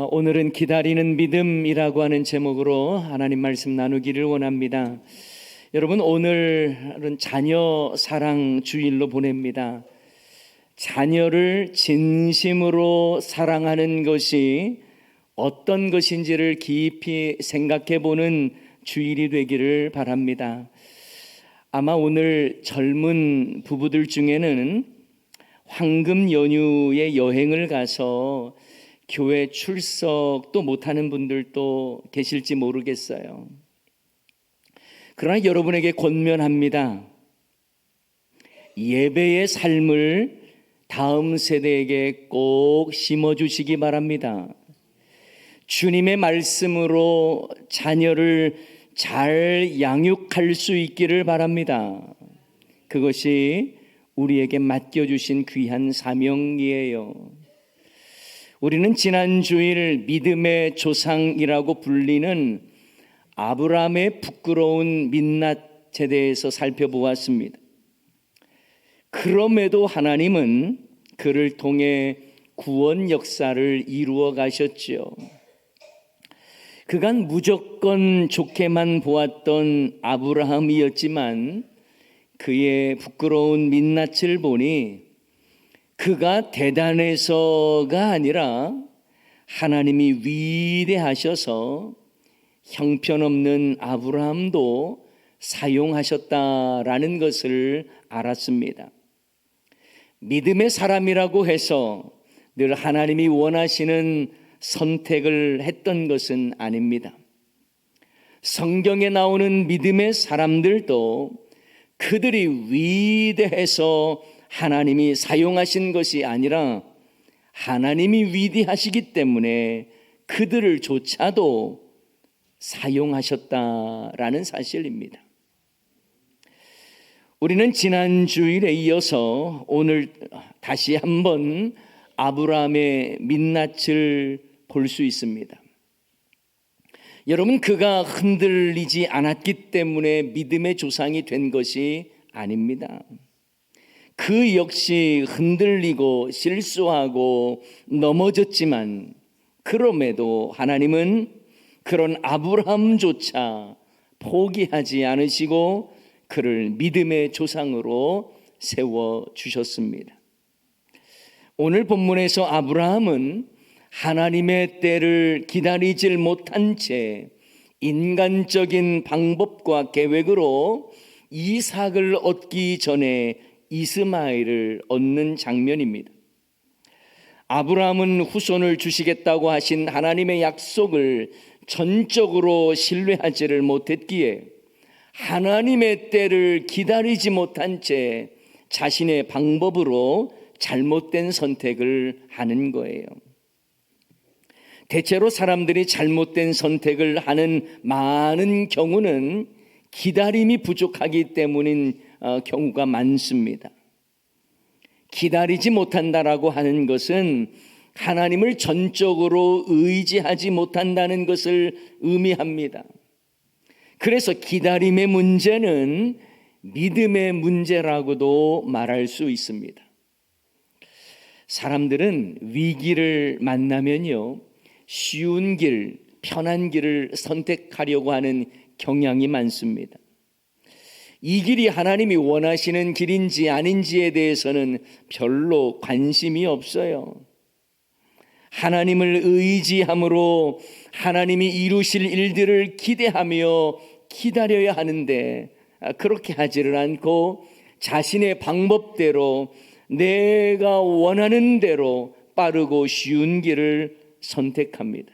오늘은 기다리는 믿음이라고 하는 제목으로 하나님 말씀 나누기를 원합니다. 여러분, 오늘은 자녀 사랑 주일로 보냅니다. 자녀를 진심으로 사랑하는 것이 어떤 것인지를 깊이 생각해 보는 주일이 되기를 바랍니다. 아마 오늘 젊은 부부들 중에는 황금 연휴에 여행을 가서 교회 출석도 못하는 분들도 계실지 모르겠어요. 그러나 여러분에게 권면합니다. 예배의 삶을 다음 세대에게 꼭 심어주시기 바랍니다. 주님의 말씀으로 자녀를 잘 양육할 수 있기를 바랍니다. 그것이 우리에게 맡겨주신 귀한 사명이에요. 우리는 지난 주일 믿음의 조상이라고 불리는 아브라함의 부끄러운 민낯에 대해서 살펴보았습니다. 그럼에도 하나님은 그를 통해 구원 역사를 이루어 가셨지요. 그간 무조건 좋게만 보았던 아브라함이었지만 그의 부끄러운 민낯을 보니 그가 대단해서가 아니라 하나님이 위대하셔서 형편없는 아브라함도 사용하셨다라는 것을 알았습니다. 믿음의 사람이라고 해서 늘 하나님이 원하시는 선택을 했던 것은 아닙니다. 성경에 나오는 믿음의 사람들도 그들이 위대해서 하나님이 사용하신 것이 아니라 하나님이 위대하시기 때문에 그들을 조차도 사용하셨다라는 사실입니다. 우리는 지난 주일에 이어서 오늘 다시 한번 아브라함의 민낯을 볼 수 있습니다. 여러분, 그가 흔들리지 않았기 때문에 믿음의 조상이 된 것이 아닙니다. 그 역시 흔들리고 실수하고 넘어졌지만 그럼에도 하나님은 그런 아브라함조차 포기하지 않으시고 그를 믿음의 조상으로 세워주셨습니다. 오늘 본문에서 아브라함은 하나님의 때를 기다리질 못한 채 인간적인 방법과 계획으로 이삭을 얻기 전에 이스마엘을 얻는 장면입니다. 아브라함은 후손을 주시겠다고 하신 하나님의 약속을 전적으로 신뢰하지를 못했기에 하나님의 때를 기다리지 못한 채 자신의 방법으로 잘못된 선택을 하는 거예요. 대체로 사람들이 잘못된 선택을 하는 많은 경우는 기다림이 부족하기 때문인 경우가 많습니다. 기다리지 못한다라고 하는 것은 하나님을 전적으로 의지하지 못한다는 것을 의미합니다. 그래서 기다림의 문제는 믿음의 문제라고도 말할 수 있습니다. 사람들은 위기를 만나면요, 쉬운 길, 편한 길을 선택하려고 하는 경향이 많습니다. 이 길이 하나님이 원하시는 길인지 아닌지에 대해서는 별로 관심이 없어요. 하나님을 의지함으로 하나님이 이루실 일들을 기대하며 기다려야 하는데 그렇게 하지를 않고 자신의 방법대로 내가 원하는 대로 빠르고 쉬운 길을 선택합니다.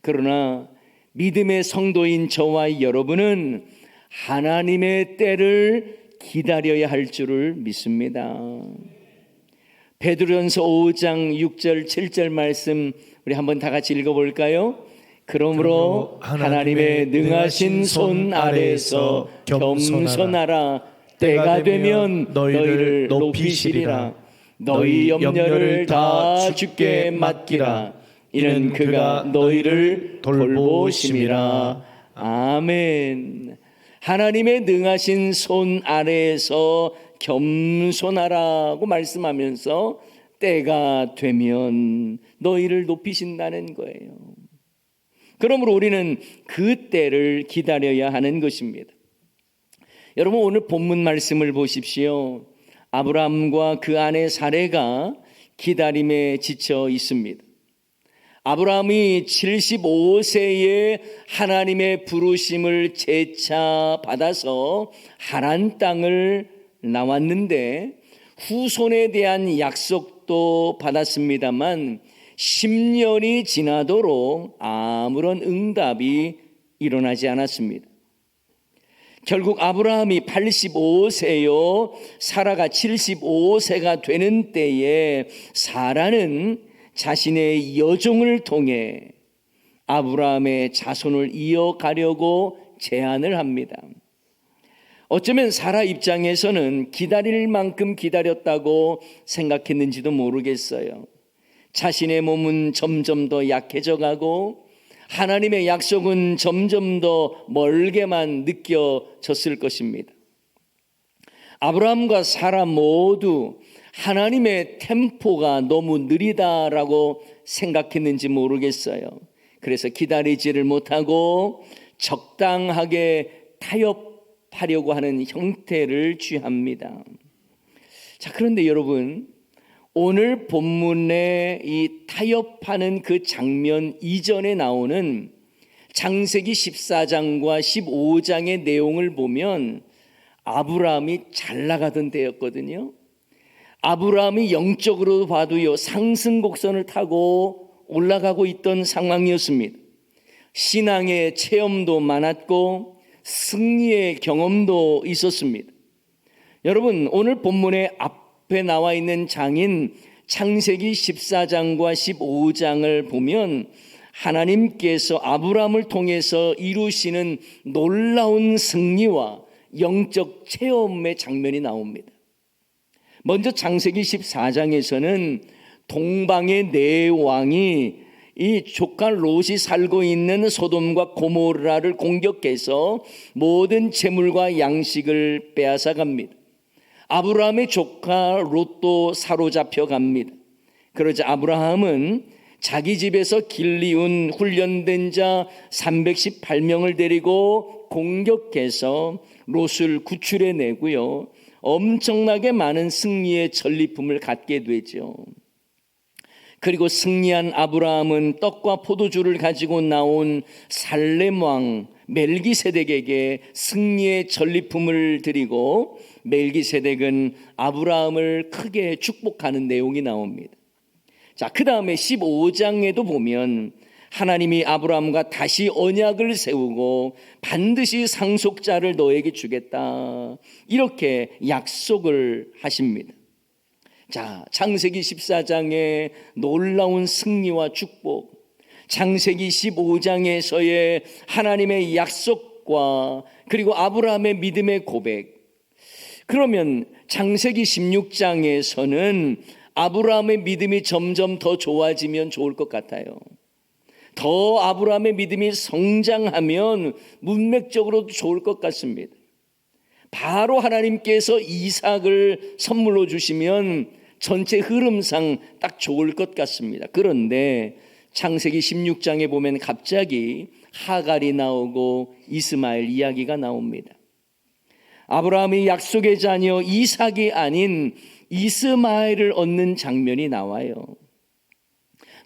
그러나 믿음의 성도인 저와 여러분은 하나님의 때를 기다려야 할 줄을 믿습니다. 베드로전서 5장 6절 7절 말씀 우리 한번 다 같이 읽어볼까요? 그러므로 하나님의 능하신 손 아래에서 겸손하라. 때가 되면 너희를 높이시리라. 너희 염려를 다 주께 맡기라. 이는 그가 너희를 돌보심이라. 아멘. 하나님의 능하신 손 아래에서 겸손하라고 말씀하면서 때가 되면 너희를 높이신다는 거예요. 그러므로 우리는 그 때를 기다려야 하는 것입니다. 여러분, 오늘 본문 말씀을 보십시오. 아브라함과 그 아내 사레가 기다림에 지쳐 있습니다. 아브라함이 75세에 하나님의 부르심을 재차 받아서 하란 땅을 나왔는데 후손에 대한 약속도 받았습니다만 10년이 지나도록 아무런 응답이 일어나지 않았습니다. 결국 아브라함이 85세요 사라가 75세가 되는 때에 사라는 자신의 여종을 통해 아브라함의 자손을 이어가려고 제안을 합니다. 어쩌면 사라 입장에서는 기다릴 만큼 기다렸다고 생각했는지도 모르겠어요. 자신의 몸은 점점 더 약해져 가고 하나님의 약속은 점점 더 멀게만 느껴졌을 것입니다. 아브라함과 사라 모두 하나님의 템포가 너무 느리다라고 생각했는지 모르겠어요. 그래서 기다리지를 못하고 적당하게 타협하려고 하는 형태를 취합니다. 자, 그런데 여러분, 오늘 본문의 이 타협하는 그 장면 이전에 나오는 창세기 14장과 15장의 내용을 보면 아브라함이 잘 나가던 때였거든요. 아브라함이 영적으로 봐도요 상승 곡선을 타고 올라가고 있던 상황이었습니다. 신앙의 체험도 많았고 승리의 경험도 있었습니다. 여러분, 오늘 본문의 앞에 나와 있는 장인 창세기 14장과 15장을 보면 하나님께서 아브라함을 통해서 이루시는 놀라운 승리와 영적 체험의 장면이 나옵니다. 먼저 창세기 14장에서는 동방의 네 왕이 이 조카 롯이 살고 있는 소돔과 고모라를 공격해서 모든 재물과 양식을 빼앗아 갑니다. 아브라함의 조카 롯도 사로잡혀 갑니다. 그러자 아브라함은 자기 집에서 길리운 훈련된 자 318명을 데리고 공격해서 롯을 구출해내고요, 엄청나게 많은 승리의 전리품을 갖게 되죠. 그리고 승리한 아브라함은 떡과 포도주를 가지고 나온 살렘 왕 멜기세덱에게 승리의 전리품을 드리고 멜기세덱은 아브라함을 크게 축복하는 내용이 나옵니다. 자, 그 다음에 15장에도 보면 하나님이 아브라함과 다시 언약을 세우고 반드시 상속자를 너에게 주겠다, 이렇게 약속을 하십니다. 자, 창세기 14장의 놀라운 승리와 축복, 창세기 15장에서의 하나님의 약속과 그리고 아브라함의 믿음의 고백, 그러면 창세기 16장에서는 아브라함의 믿음이 점점 더 좋아지면 좋을 것 같아요. 더 아브라함의 믿음이 성장하면 문맥적으로도 좋을 것 같습니다. 바로 하나님께서 이삭을 선물로 주시면 전체 흐름상 딱 좋을 것 같습니다. 그런데 창세기 16장에 보면 갑자기 하갈이 나오고 이스마엘 이야기가 나옵니다. 아브라함이 약속의 자녀 이삭이 아닌 이스마엘을 얻는 장면이 나와요.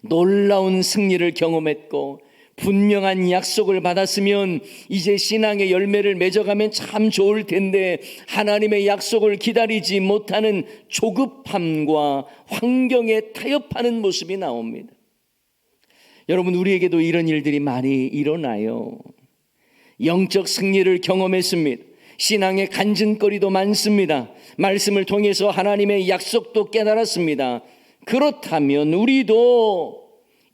놀라운 승리를 경험했고 분명한 약속을 받았으면 이제 신앙의 열매를 맺어가면 참 좋을 텐데 하나님의 약속을 기다리지 못하는 조급함과 환경에 타협하는 모습이 나옵니다. 여러분, 우리에게도 이런 일들이 많이 일어나요. 영적 승리를 경험했습니다. 신앙의 간증거리도 많습니다. 말씀을 통해서 하나님의 약속도 깨달았습니다. 그렇다면 우리도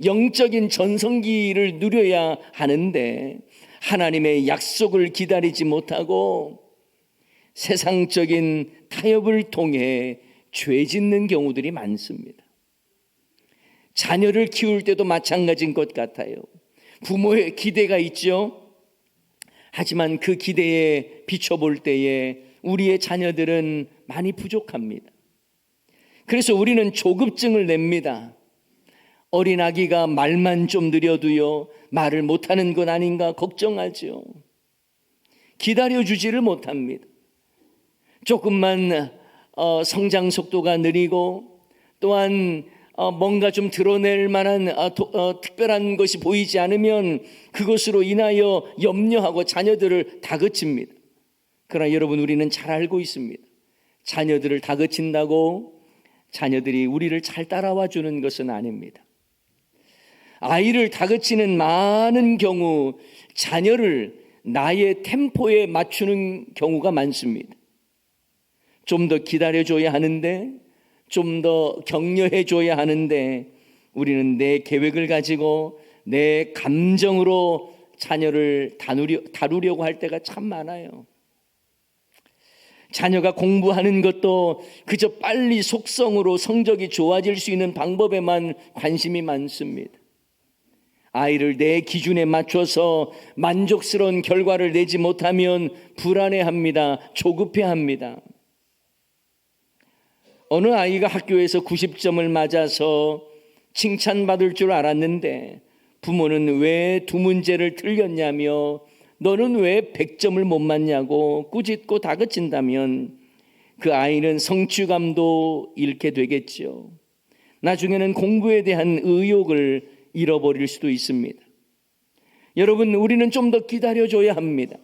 영적인 전성기를 누려야 하는데 하나님의 약속을 기다리지 못하고 세상적인 타협을 통해 죄 짓는 경우들이 많습니다. 자녀를 키울 때도 마찬가지인 것 같아요. 부모의 기대가 있죠. 하지만 그 기대에 비춰볼 때에 우리의 자녀들은 많이 부족합니다. 그래서 우리는 조급증을 냅니다. 어린 아기가 말만 좀 느려도요, 말을 못하는 건 아닌가 걱정하죠. 기다려주지를 못합니다. 조금만 성장 속도가 느리고 또한 뭔가 좀 드러낼 만한 특별한 것이 보이지 않으면 그것으로 인하여 염려하고 자녀들을 다그칩니다. 그러나 여러분, 우리는 잘 알고 있습니다. 자녀들을 다그친다고 자녀들이 우리를 잘 따라와 주는 것은 아닙니다. 아이를 다그치는 많은 경우 자녀를 나의 템포에 맞추는 경우가 많습니다. 좀 더 기다려줘야 하는데, 좀 더 격려해줘야 하는데, 우리는 내 계획을 가지고 내 감정으로 자녀를 다루려고 할 때가 참 많아요. 자녀가 공부하는 것도 그저 빨리 속성으로 성적이 좋아질 수 있는 방법에만 관심이 많습니다. 아이를 내 기준에 맞춰서 만족스러운 결과를 내지 못하면 불안해합니다. 조급해합니다. 어느 아이가 학교에서 90점을 맞아서 칭찬받을 줄 알았는데 부모는 왜 두 문제를 틀렸냐며 너는 왜 100점을 못 맞냐고 꾸짖고 다그친다면 그 아이는 성취감도 잃게 되겠죠. 나중에는 공부에 대한 의욕을 잃어버릴 수도 있습니다. 여러분, 우리는 좀 더 기다려줘야 합니다.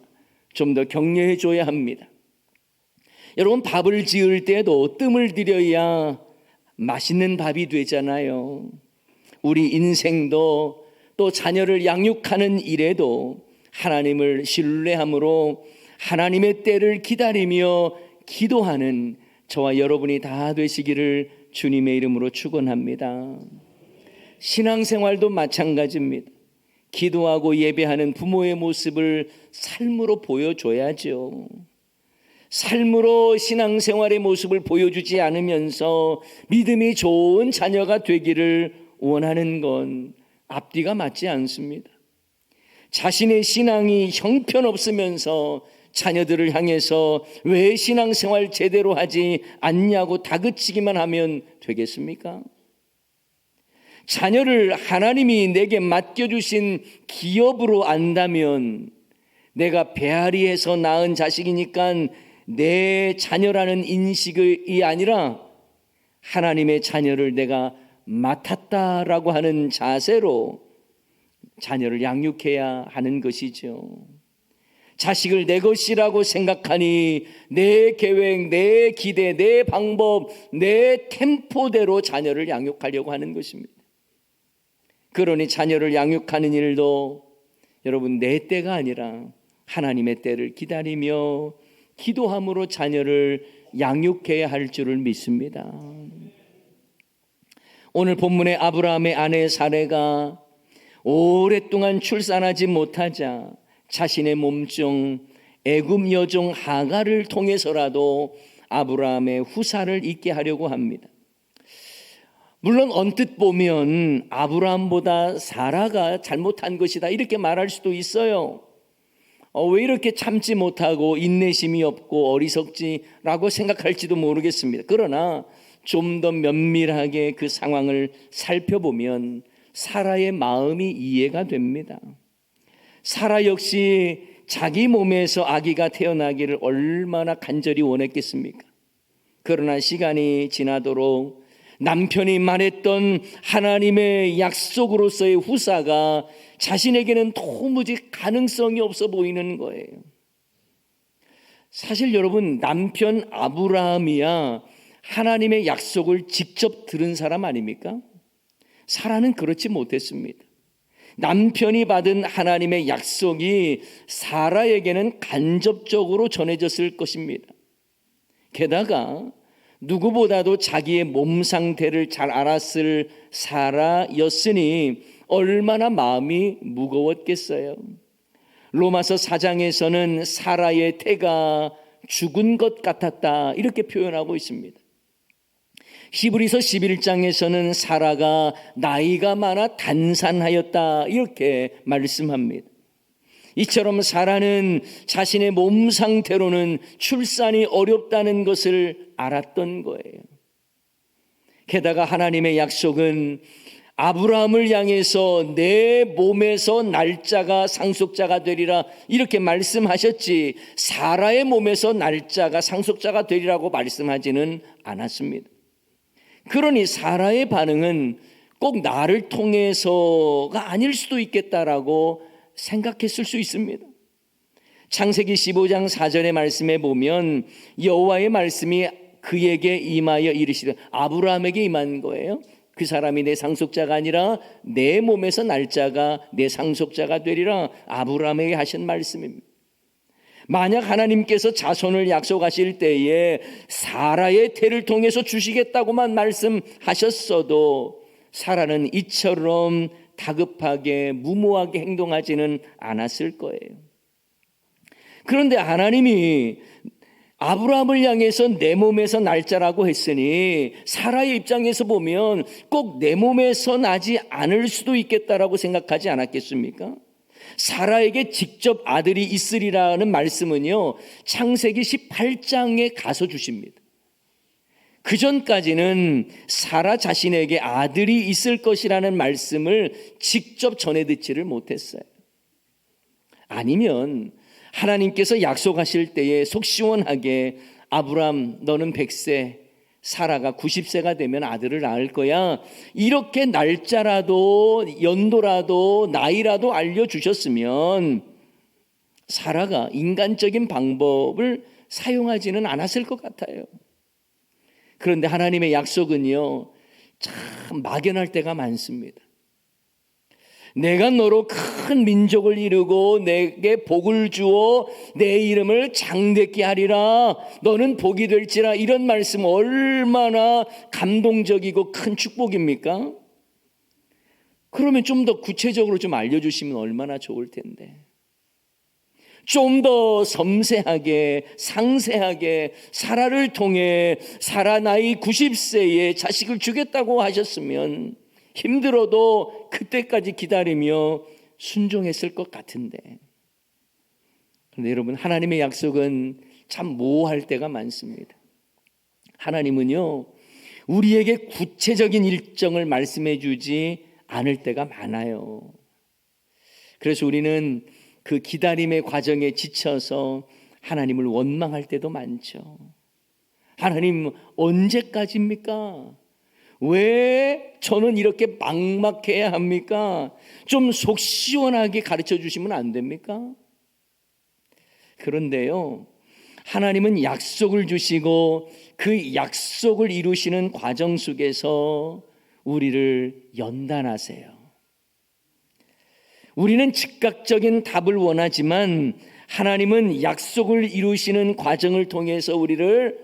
좀 더 격려해줘야 합니다. 여러분, 밥을 지을 때도 뜸을 들여야 맛있는 밥이 되잖아요. 우리 인생도 또 자녀를 양육하는 일에도 하나님을 신뢰함으로 하나님의 때를 기다리며 기도하는 저와 여러분이 다 되시기를 주님의 이름으로 축원합니다. 신앙생활도 마찬가지입니다. 기도하고 예배하는 부모의 모습을 삶으로 보여줘야죠. 삶으로 신앙생활의 모습을 보여주지 않으면서 믿음이 좋은 자녀가 되기를 원하는 건 앞뒤가 맞지 않습니다. 자신의 신앙이 형편없으면서 자녀들을 향해서 왜 신앙생활 제대로 하지 않냐고 다그치기만 하면 되겠습니까? 자녀를 하나님이 내게 맡겨주신 기업으로 안다면 내가 배앓이해서 낳은 자식이니까 내 자녀라는 인식이 아니라 하나님의 자녀를 내가 맡았다라고 하는 자세로 자녀를 양육해야 하는 것이죠. 자식을 내 것이라고 생각하니 내 계획, 내 기대, 내 방법, 내 템포대로 자녀를 양육하려고 하는 것입니다. 그러니 자녀를 양육하는 일도 여러분 내 때가 아니라 하나님의 때를 기다리며 기도함으로 자녀를 양육해야 할 줄을 믿습니다. 오늘 본문의 아브라함의 아내 사레가 오랫동안 출산하지 못하자 자신의 몸종 애굽 여종 하갈을 통해서라도 아브라함의 후사를 있게 하려고 합니다. 물론 언뜻 보면 아브라함보다 사라가 잘못한 것이다 이렇게 말할 수도 있어요. 왜 이렇게 참지 못하고 인내심이 없고 어리석지라고 생각할지도 모르겠습니다. 그러나 좀 더 면밀하게 그 상황을 살펴보면 사라의 마음이 이해가 됩니다. 사라 역시 자기 몸에서 아기가 태어나기를 얼마나 간절히 원했겠습니까? 그러나 시간이 지나도록 남편이 말했던 하나님의 약속으로서의 후사가 자신에게는 도무지 가능성이 없어 보이는 거예요. 사실 여러분, 남편 아브라함이야 하나님의 약속을 직접 들은 사람 아닙니까? 사라는 그렇지 못했습니다. 남편이 받은 하나님의 약속이 사라에게는 간접적으로 전해졌을 것입니다. 게다가 누구보다도 자기의 몸 상태를 잘 알았을 사라였으니 얼마나 마음이 무거웠겠어요. 로마서 4장에서는 사라의 태가 죽은 것 같았다 이렇게 표현하고 있습니다. 히브리서 11장에서는 사라가 나이가 많아 단산하였다 이렇게 말씀합니다. 이처럼 사라는 자신의 몸 상태로는 출산이 어렵다는 것을 알았던 거예요. 게다가 하나님의 약속은 아브라함을 향해서 내 몸에서 날짜가 상속자가 되리라 이렇게 말씀하셨지, 사라의 몸에서 날짜가 상속자가 되리라고 말씀하지는 않았습니다. 그러니 사라의 반응은 꼭 나를 통해서가 아닐 수도 있겠다라고 생각했을 수 있습니다. 창세기 15장 4절의 말씀에 보면 여호와의 말씀이 그에게 임하여 이르시되, 아브라함에게 임한 거예요. 그 사람이 내 상속자가 아니라 내 몸에서 날짜가 내 상속자가 되리라 아브라함에게 하신 말씀입니다. 만약 하나님께서 자손을 약속하실 때에 사라의 태를 통해서 주시겠다고만 말씀하셨어도 사라는 이처럼 다급하게 무모하게 행동하지는 않았을 거예요. 그런데 하나님이 아브라함을 향해서 내 몸에서 날짜라고 했으니 사라의 입장에서 보면 꼭 내 몸에서 나지 않을 수도 있겠다라고 생각하지 않았겠습니까? 사라에게 직접 아들이 있으리라는 말씀은요, 창세기 18장에 가서 주십니다. 그 전까지는 사라 자신에게 아들이 있을 것이라는 말씀을 직접 전해 듣지를 못했어요. 아니면 하나님께서 약속하실 때에 속 시원하게 아브람 너는 100세, 사라가 90세가 되면 아들을 낳을 거야, 이렇게 날짜라도 연도라도 나이라도 알려주셨으면 사라가 인간적인 방법을 사용하지는 않았을 것 같아요. 그런데 하나님의 약속은요, 참 막연할 때가 많습니다. 내가 너로 큰 민족을 이루고 내게 복을 주어 내 이름을 장대케 하리라, 너는 복이 될지라, 이런 말씀 얼마나 감동적이고 큰 축복입니까? 그러면 좀 더 구체적으로 좀 알려주시면 얼마나 좋을 텐데, 좀 더 섬세하게 상세하게 사라를 통해 사라 나이 90세에 자식을 주겠다고 하셨으면 힘들어도 그때까지 기다리며 순종했을 것 같은데, 그런데 여러분, 하나님의 약속은 참 모호할 때가 많습니다. 하나님은요, 우리에게 구체적인 일정을 말씀해 주지 않을 때가 많아요. 그래서 우리는 그 기다림의 과정에 지쳐서 하나님을 원망할 때도 많죠. 하나님 언제까지입니까? 왜 저는 이렇게 막막해야 합니까? 좀 속 시원하게 가르쳐 주시면 안 됩니까? 그런데요, 하나님은 약속을 주시고 그 약속을 이루시는 과정 속에서 우리를 연단하세요. 우리는 즉각적인 답을 원하지만 하나님은 약속을 이루시는 과정을 통해서 우리를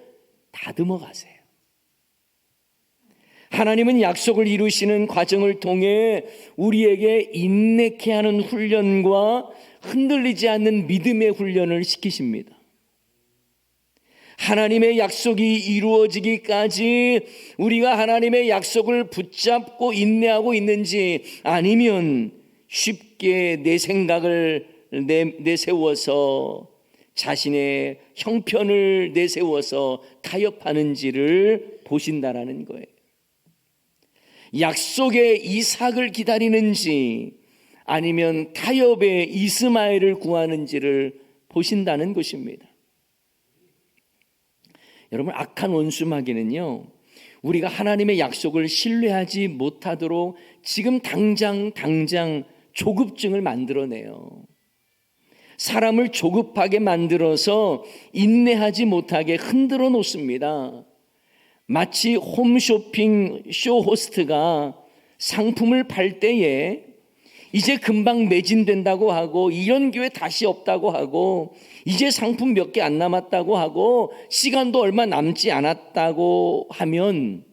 다듬어 가세요. 하나님은 약속을 이루시는 과정을 통해 우리에게 인내케 하는 훈련과 흔들리지 않는 믿음의 훈련을 시키십니다. 하나님의 약속이 이루어지기까지 우리가 하나님의 약속을 붙잡고 인내하고 있는지, 아니면 쉽게 내 생각을 내세워서 자신의 형편을 내세워서 타협하는지를 보신다라는 거예요. 약속의 이삭을 기다리는지 아니면 타협의 이스마엘을 구하는지를 보신다는 것입니다. 여러분, 악한 원수마귀는요, 우리가 하나님의 약속을 신뢰하지 못하도록 지금 당장 조급증을 만들어내요. 사람을 조급하게 만들어서 인내하지 못하게 흔들어 놓습니다. 마치 홈쇼핑 쇼호스트가 상품을 팔 때에 이제 금방 매진된다고 하고, 이런 기회 다시 없다고 하고, 이제 상품 몇 개 안 남았다고 하고, 시간도 얼마 남지 않았다고 하면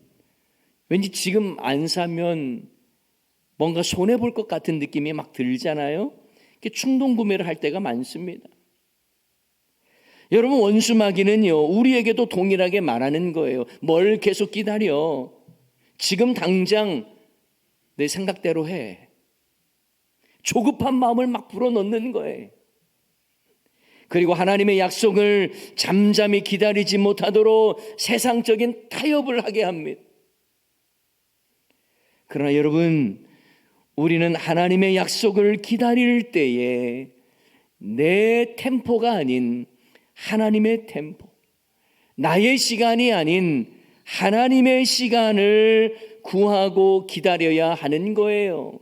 왠지 지금 안 사면 뭔가 손해볼 것 같은 느낌이 막 들잖아요. 충동 구매를 할 때가 많습니다. 여러분, 원수마귀는요, 우리에게도 동일하게 말하는 거예요. 뭘 계속 기다려? 지금 당장 내 생각대로 해. 조급한 마음을 막 불어넣는 거예요. 그리고 하나님의 약속을 잠잠히 기다리지 못하도록 세상적인 타협을 하게 합니다. 그러나 여러분, 우리는 하나님의 약속을 기다릴 때에 내 템포가 아닌 하나님의 템포, 나의 시간이 아닌 하나님의 시간을 구하고 기다려야 하는 거예요.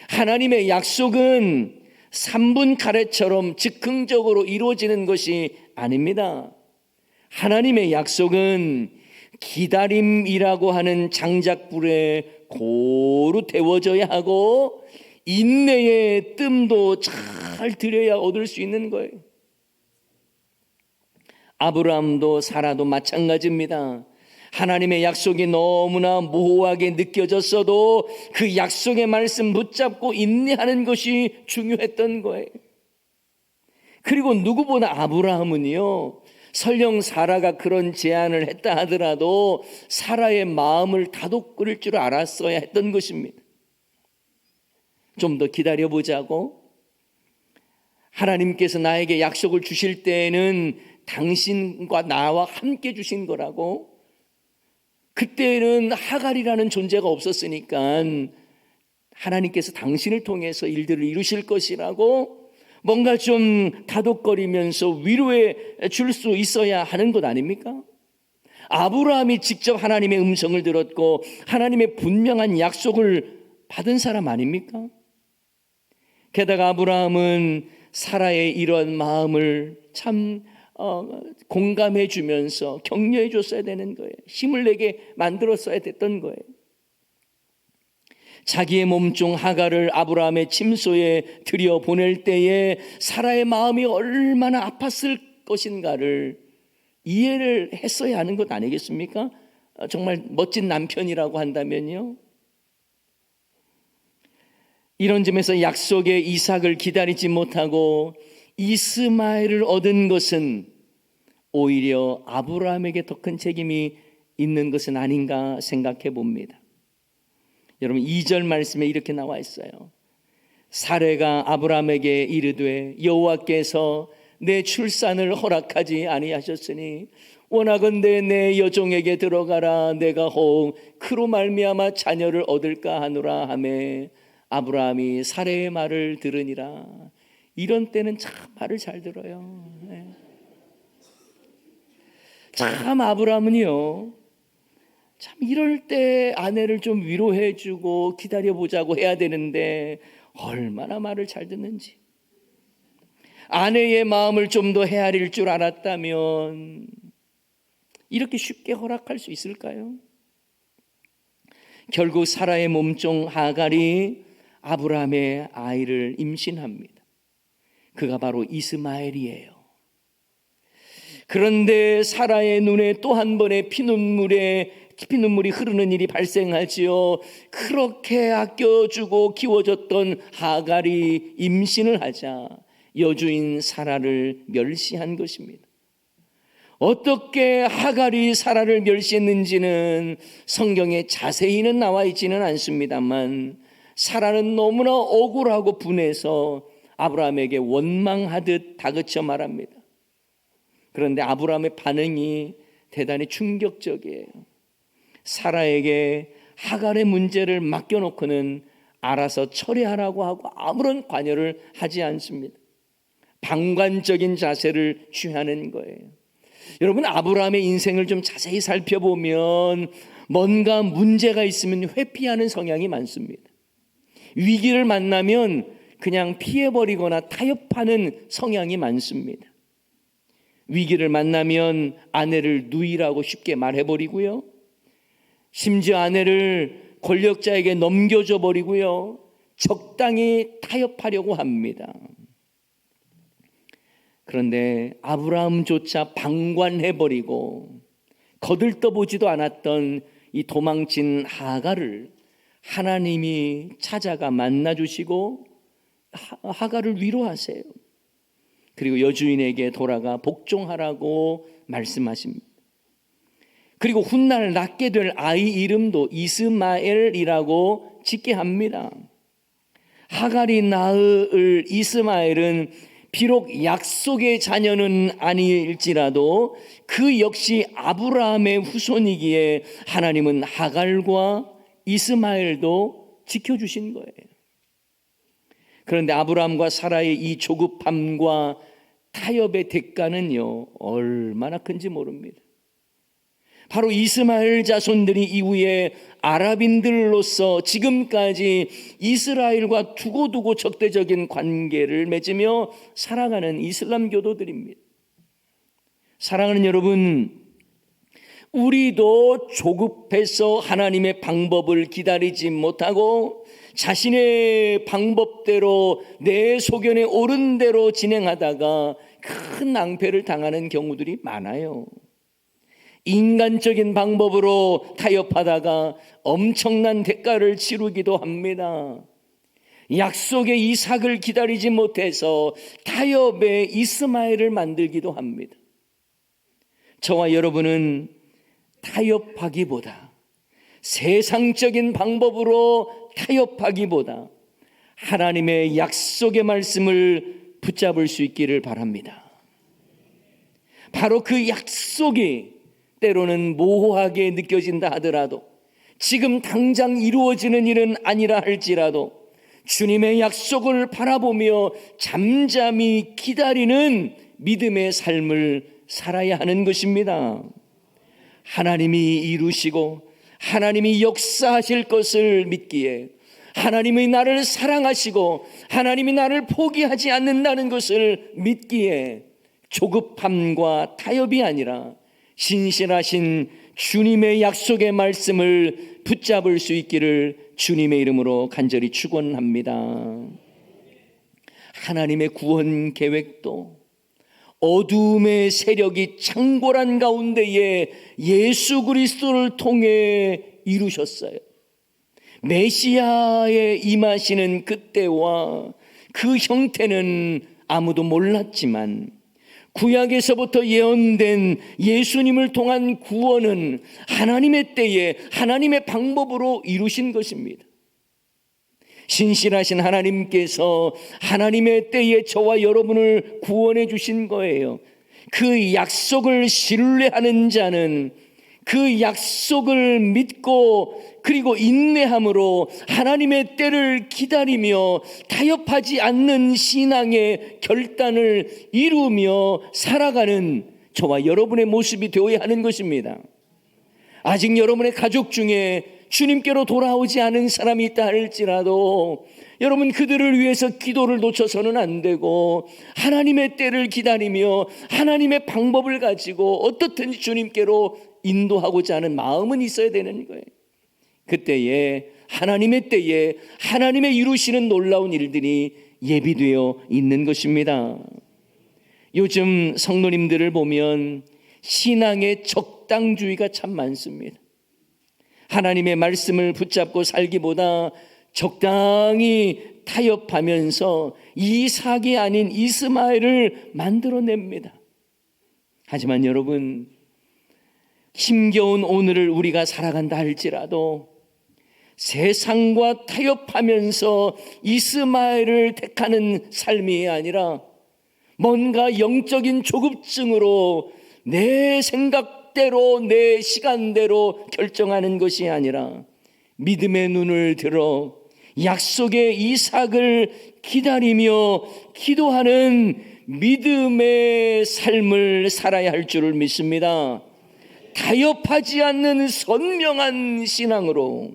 하나님의 약속은 3분 카레처럼 즉흥적으로 이루어지는 것이 아닙니다. 하나님의 약속은 기다림이라고 하는 장작불에 고루 데워져야 하고 인내의 뜸도 잘 들여야 얻을 수 있는 거예요. 아브라함도 사라도 마찬가지입니다. 하나님의 약속이 너무나 모호하게 느껴졌어도 그 약속의 말씀 붙잡고 인내하는 것이 중요했던 거예요. 그리고 누구보다 아브라함은요, 설령 사라가 그런 제안을 했다 하더라도 사라의 마음을 다독거릴 줄 알았어야 했던 것입니다. 좀 더 기다려보자고, 하나님께서 나에게 약속을 주실 때에는 당신과 나와 함께 주신 거라고, 그때는 하갈이라는 존재가 없었으니까 하나님께서 당신을 통해서 일들을 이루실 것이라고 뭔가 좀 다독거리면서 위로해 줄 수 있어야 하는 것 아닙니까? 아브라함이 직접 하나님의 음성을 들었고 하나님의 분명한 약속을 받은 사람 아닙니까? 게다가 아브라함은 사라의 이런 마음을 참 공감해 주면서 격려해 줬어야 되는 거예요. 힘을 내게 만들었어야 됐던 거예요. 자기의 몸종 하갈을 아브라함의 침소에 들여보낼 때에 사라의 마음이 얼마나 아팠을 것인가를 이해를 했어야 하는 것 아니겠습니까? 정말 멋진 남편이라고 한다면요. 이런 점에서 약속의 이삭을 기다리지 못하고 이스마엘을 얻은 것은 오히려 아브라함에게 더 큰 책임이 있는 것은 아닌가 생각해 봅니다. 여러분, 2절 말씀에 이렇게 나와 있어요. 사레가 아브라함에게 이르되 여호와께서 내 출산을 허락하지 아니하셨으니 원하건대 내 여종에게 들어가라. 내가 혹 그로 말미암아 자녀를 얻을까 하노라 하매 아브라함이 사레의 말을 들으니라. 이런 때는 참 말을 잘 들어요. 참 아브라함은요, 참 이럴 때 아내를 좀 위로해주고 기다려보자고 해야 되는데 얼마나 말을 잘 듣는지. 아내의 마음을 좀 더 헤아릴 줄 알았다면 이렇게 쉽게 허락할 수 있을까요? 결국 사라의 몸종 하갈이 아브라함의 아이를 임신합니다. 그가 바로 이스마엘이에요. 그런데 사라의 눈에 또 한 번의 피눈물이 흐르는 일이 발생하지요. 그렇게 아껴주고 키워줬던 하갈이 임신을 하자 여주인 사라를 멸시한 것입니다. 어떻게 하갈이 사라를 멸시했는지는 성경에 자세히는 나와 있지는 않습니다만 사라는 너무나 억울하고 분해서 아브라함에게 원망하듯 다그쳐 말합니다. 그런데 아브라함의 반응이 대단히 충격적이에요. 사라에게 하갈의 문제를 맡겨놓고는 알아서 처리하라고 하고 아무런 관여를 하지 않습니다. 방관적인 자세를 취하는 거예요. 여러분, 아브라함의 인생을 좀 자세히 살펴보면 뭔가 문제가 있으면 회피하는 성향이 많습니다. 위기를 만나면 그냥 피해버리거나 타협하는 성향이 많습니다. 위기를 만나면 아내를 누이라고 쉽게 말해버리고요. 심지어 아내를 권력자에게 넘겨줘 버리고요. 적당히 타협하려고 합니다. 그런데 아브라함조차 방관해버리고 거들떠보지도 않았던 이 도망친 하갈을 하나님이 찾아가 만나주시고 하갈을 위로하세요. 그리고 여주인에게 돌아가 복종하라고 말씀하십니다. 그리고 훗날 낳게 될 아이 이름도 이스마엘이라고 짓게 합니다. 하갈이 낳을 이스마엘은 비록 약속의 자녀는 아닐지라도 그 역시 아브라함의 후손이기에 하나님은 하갈과 이스마엘도 지켜주신 거예요. 그런데 아브라함과 사라의 이 조급함과 타협의 대가는요, 얼마나 큰지 모릅니다. 바로 이스마엘 자손들이 이후에 아랍인들로서 지금까지 이스라엘과 두고두고 적대적인 관계를 맺으며 살아가는 이슬람 교도들입니다. 사랑하는 여러분, 우리도 조급해서 하나님의 방법을 기다리지 못하고 자신의 방법대로 내 소견에 옳은 대로 진행하다가 큰 낭패를 당하는 경우들이 많아요. 인간적인 방법으로 타협하다가 엄청난 대가를 치르기도 합니다. 약속의 이삭을 기다리지 못해서 타협의 이스마엘을 만들기도 합니다. 저와 여러분은 타협하기보다, 세상적인 방법으로 타협하기보다 하나님의 약속의 말씀을 붙잡을 수 있기를 바랍니다. 바로 그 약속이 때로는 모호하게 느껴진다 하더라도, 지금 당장 이루어지는 일은 아니라 할지라도 주님의 약속을 바라보며 잠잠히 기다리는 믿음의 삶을 살아야 하는 것입니다. 하나님이 이루시고 하나님이 역사하실 것을 믿기에, 하나님이 나를 사랑하시고 하나님이 나를 포기하지 않는다는 것을 믿기에 조급함과 타협이 아니라 신실하신 주님의 약속의 말씀을 붙잡을 수 있기를 주님의 이름으로 간절히 축원합니다. 하나님의 구원 계획도 어둠의 세력이 창궐한 가운데에 예수 그리스도를 통해 이루셨어요. 메시아에 임하시는 그때와 그 형태는 아무도 몰랐지만 구약에서부터 예언된 예수님을 통한 구원은 하나님의 때에 하나님의 방법으로 이루신 것입니다. 신실하신 하나님께서 하나님의 때에 저와 여러분을 구원해 주신 거예요. 그 약속을 신뢰하는 자는 그 약속을 믿고 그리고 인내함으로 하나님의 때를 기다리며 타협하지 않는 신앙의 결단을 이루며 살아가는 저와 여러분의 모습이 되어야 하는 것입니다. 아직 여러분의 가족 중에 주님께로 돌아오지 않은 사람이 있다 할지라도 여러분, 그들을 위해서 기도를 놓쳐서는 안 되고 하나님의 때를 기다리며 하나님의 방법을 가지고 어떻든지 주님께로 인도하고자 하는 마음은 있어야 되는 거예요. 그때에 하나님의 때에 하나님의 이루시는 놀라운 일들이 예비되어 있는 것입니다. 요즘 성도님들을 보면 신앙의 적당주의가 참 많습니다. 하나님의 말씀을 붙잡고 살기보다 적당히 타협하면서 이삭이 아닌 이스마엘을 만들어냅니다. 하지만 여러분, 힘겨운 오늘을 우리가 살아간다 할지라도 세상과 타협하면서 이스마엘을 택하는 삶이 아니라 뭔가 영적인 조급증으로 내 생각대로 내 시간대로 결정하는 것이 아니라 믿음의 눈을 들어 약속의 이삭을 기다리며 기도하는 믿음의 삶을 살아야 할 줄을 믿습니다. 타협하지 않는 선명한 신앙으로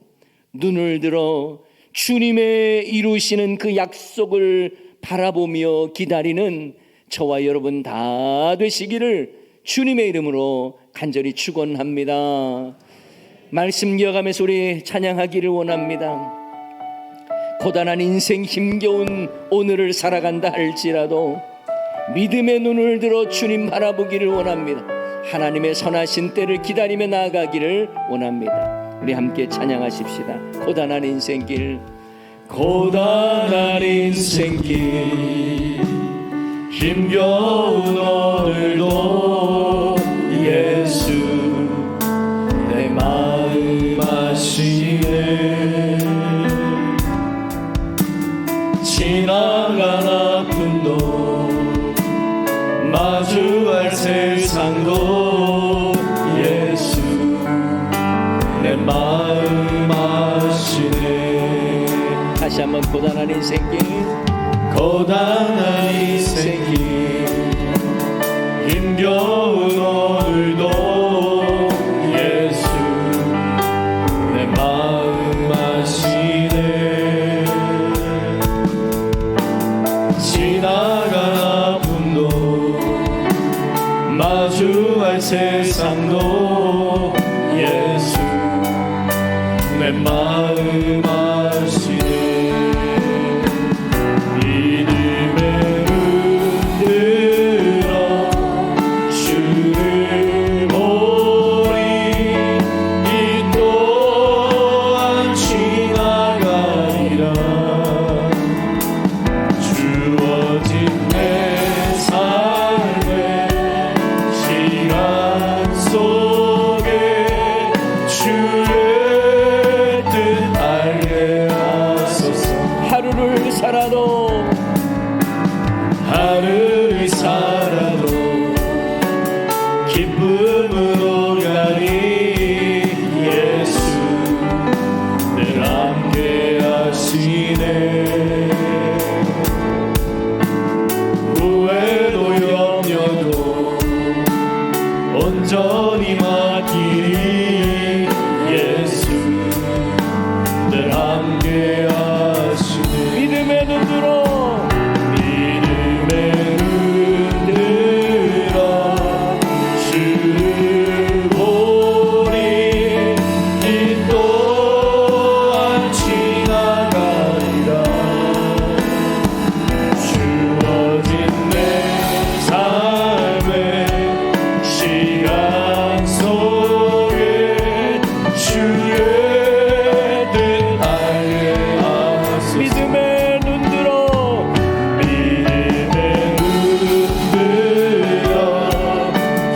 눈을 들어 주님의 이루시는 그 약속을 바라보며 기다리는 저와 여러분 다 되시기를 주님의 이름으로 간절히 축원합니다. 말씀 이어가면서 우리 찬양하기를 원합니다. 고단한 인생 힘겨운 오늘을 살아간다 할지라도 믿음의 눈을 들어 주님 바라보기를 원합니다. 하나님의 선하신 때를 기다리며 나아가기를 원합니다. 우리 함께 찬양하십시다. 고단한 인생길, 고단한 인생길, 힘겨운 오늘도 예수 내 마음 아시네. 지나간 아픔도 마주할 세상도 예수 내 마음 아시네. 다시 한번 고단한 인생길, 고단한 인생길, 힘겨운 오늘도 예수 내 마음 아시네. 지나간 아픔도 마주할 세상도 예수 내 마음 아시네. 믿음에 흔들어 주를 보리. 이 또한 지나가리라. 주어진 내 삶의 시간 속에 주의 뜻 알게 하소서. 하루를 살아도 기쁨으로 가리. 예수 늘 함께 하시네. 후회도 염려도 온전히 맡기리. 예수 늘 함께 하시네. 믿음의 눈으로 주를 보리. 이 또한 지나가리라. 주어진 내 삶의 시간 속에 주의 뜻 알게 하소서. 믿음의 눈으로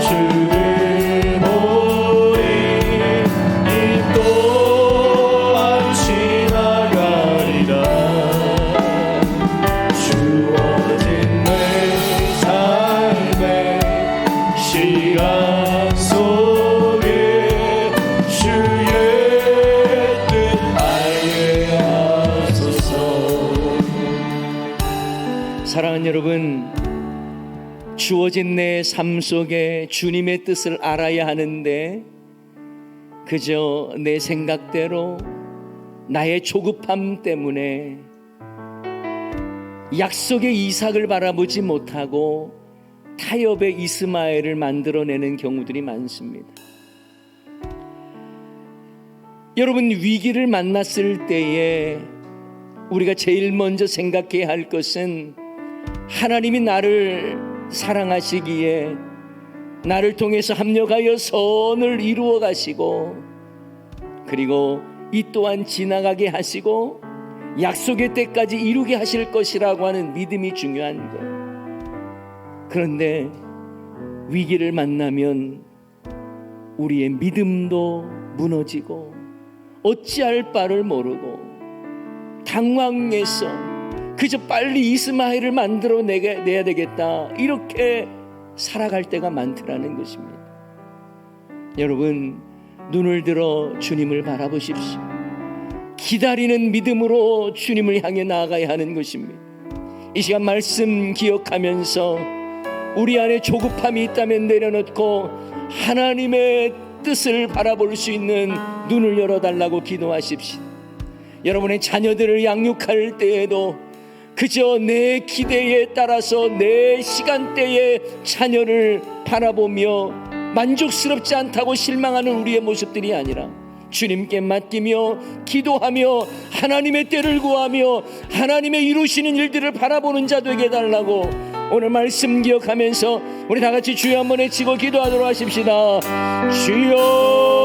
주를 보리. 이 또한 지나가리라. 주어진 내 삶의 시간 속에 주의 뜻 알게 하소서. 사랑하는 여러분, 주어진 내 삶 속에 주님의 뜻을 알아야 하는데 그저 내 생각대로 나의 조급함 때문에 약속의 이삭을 바라보지 못하고 타협의 이스마엘을 만들어내는 경우들이 많습니다. 여러분, 위기를 만났을 때에 우리가 제일 먼저 생각해야 할 것은 하나님이 나를 사랑하시기에 나를 통해서 합력하여 선을 이루어 가시고, 그리고 이 또한 지나가게 하시고 약속의 때까지 이루게 하실 것이라고 하는 믿음이 중요한 거예요. 그런데 위기를 만나면 우리의 믿음도 무너지고 어찌할 바를 모르고 당황해서 그저 빨리 이스마엘을 만들어내야 되겠다, 이렇게 살아갈 때가 많더라는 것입니다. 여러분, 눈을 들어 주님을 바라보십시오. 기다리는 믿음으로 주님을 향해 나아가야 하는 것입니다. 이 시간 말씀 기억하면서 우리 안에 조급함이 있다면 내려놓고 하나님의 뜻을 바라볼 수 있는 눈을 열어달라고 기도하십시오. 여러분의 자녀들을 양육할 때에도 그저 내 기대에 따라서 내 시간대에 자녀를 바라보며 만족스럽지 않다고 실망하는 우리의 모습들이 아니라 주님께 맡기며 기도하며 하나님의 때를 구하며 하나님의 이루시는 일들을 바라보는 자 되게 해달라고 오늘 말씀 기억하면서 우리 다 같이 주여 한번 외치고 기도하도록 하십시다. 주여